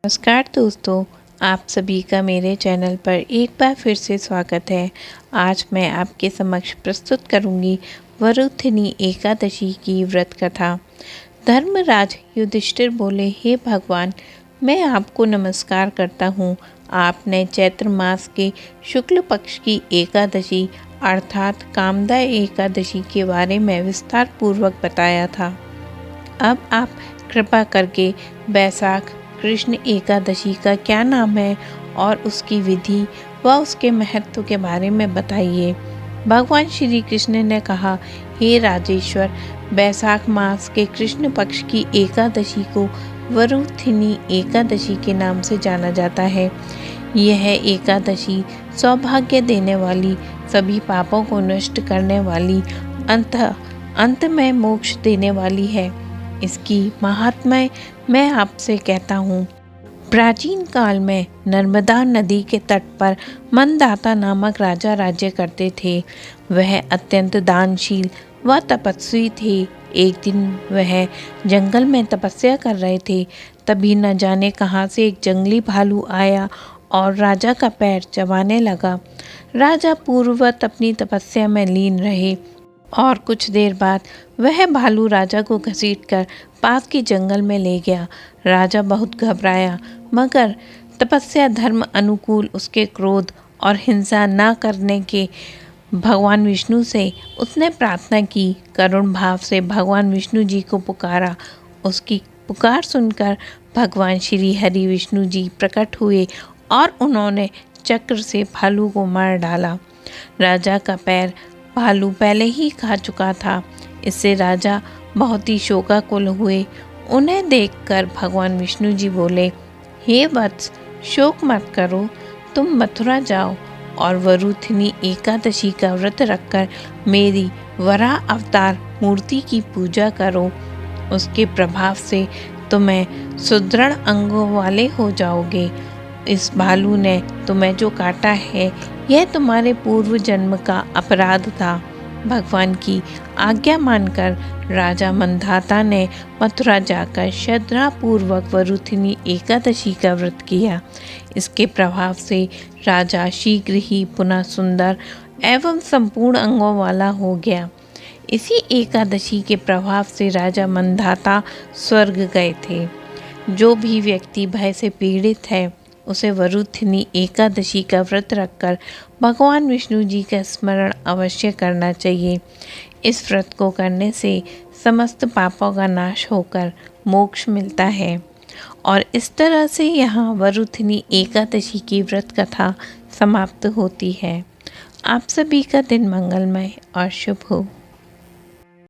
नमस्कार दोस्तों, आप सभी का मेरे चैनल पर एक बार फिर से स्वागत है। आज मैं आपके समक्ष प्रस्तुत करूंगी वरुथिनी एकादशी की व्रत कथा। धर्मराज युधिष्ठिर बोले, हे भगवान, मैं आपको नमस्कार करता हूँ। आपने चैत्र मास के शुक्ल पक्ष की एकादशी अर्थात कामदा एकादशी के बारे में विस्तार पूर्वक बताया था। अब आप कृपा करके बैसाख कृष्ण एकादशी का क्या नाम है और उसकी विधि व उसके महत्व के बारे में बताइए। भगवान श्री कृष्ण ने कहा, हे राजेश्वर, बैसाख मास के कृष्ण पक्ष की एकादशी को वरुथिनी एकादशी के नाम से जाना जाता है। यह एकादशी सौभाग्य देने वाली, सभी पापों को नष्ट करने वाली, अंत में मोक्ष देने वाली है। इसकी महात्म्य मैं आपसे कहता हूँ। प्राचीन काल में नर्मदा नदी के तट पर मंदाता नामक राजा राज्य करते थे। वह अत्यंत दानशील व तपस्वी थे। एक दिन वह जंगल में तपस्या कर रहे थे। तभी न जाने कहाँ से एक जंगली भालू आया और राजा का पैर चबाने लगा। राजा पूर्ववत अपनी तपस्या में लीन रहे और कुछ देर बाद वह भालू राजा को घसीटकर पास के जंगल में ले गया। राजा बहुत घबराया, मगर तपस्या धर्म अनुकूल उसके क्रोध और हिंसा न करने के भगवान विष्णु से उसने प्रार्थना की। करुण भाव से भगवान विष्णु जी को पुकारा। उसकी पुकार सुनकर भगवान श्री हरि विष्णु जी प्रकट हुए और उन्होंने चक्र से भालू को मार डाला। राजा का पैर भालू पहले ही खा चुका था। इससे राजा बहुत ही शोकाकुल हुए। उन्हें देखकर भगवान विष्णु जी बोले, हे वत्स, शोक मत करो, तुम मथुरा जाओ और वरुथिनी एकादशी का व्रत रखकर मेरी वराह अवतार मूर्ति की पूजा करो। उसके प्रभाव से तुम्हें सुदृढ़ अंगों वाले हो जाओगे। इस भालू ने तुम्हें जो काटा है, यह तुम्हारे पूर्व जन्म का अपराध था। भगवान की आज्ञा मानकर राजा मंधाता ने मथुरा जाकर श्रद्धापूर्वक वरुथिनी एकादशी का व्रत किया। इसके प्रभाव से राजा शीघ्र ही पुनः सुंदर एवं संपूर्ण अंगों वाला हो गया। इसी एकादशी के प्रभाव से राजा मंधाता स्वर्ग गए थे। जो भी व्यक्ति भय से पीड़ित है, उसे वरुथिनी एकादशी का व्रत रखकर भगवान विष्णु जी का स्मरण अवश्य करना चाहिए। इस व्रत को करने से समस्त पापों का नाश होकर मोक्ष मिलता है। और इस तरह से यहाँ वरुथिनी एकादशी की व्रत कथा समाप्त होती है। आप सभी का दिन मंगलमय और शुभ हो।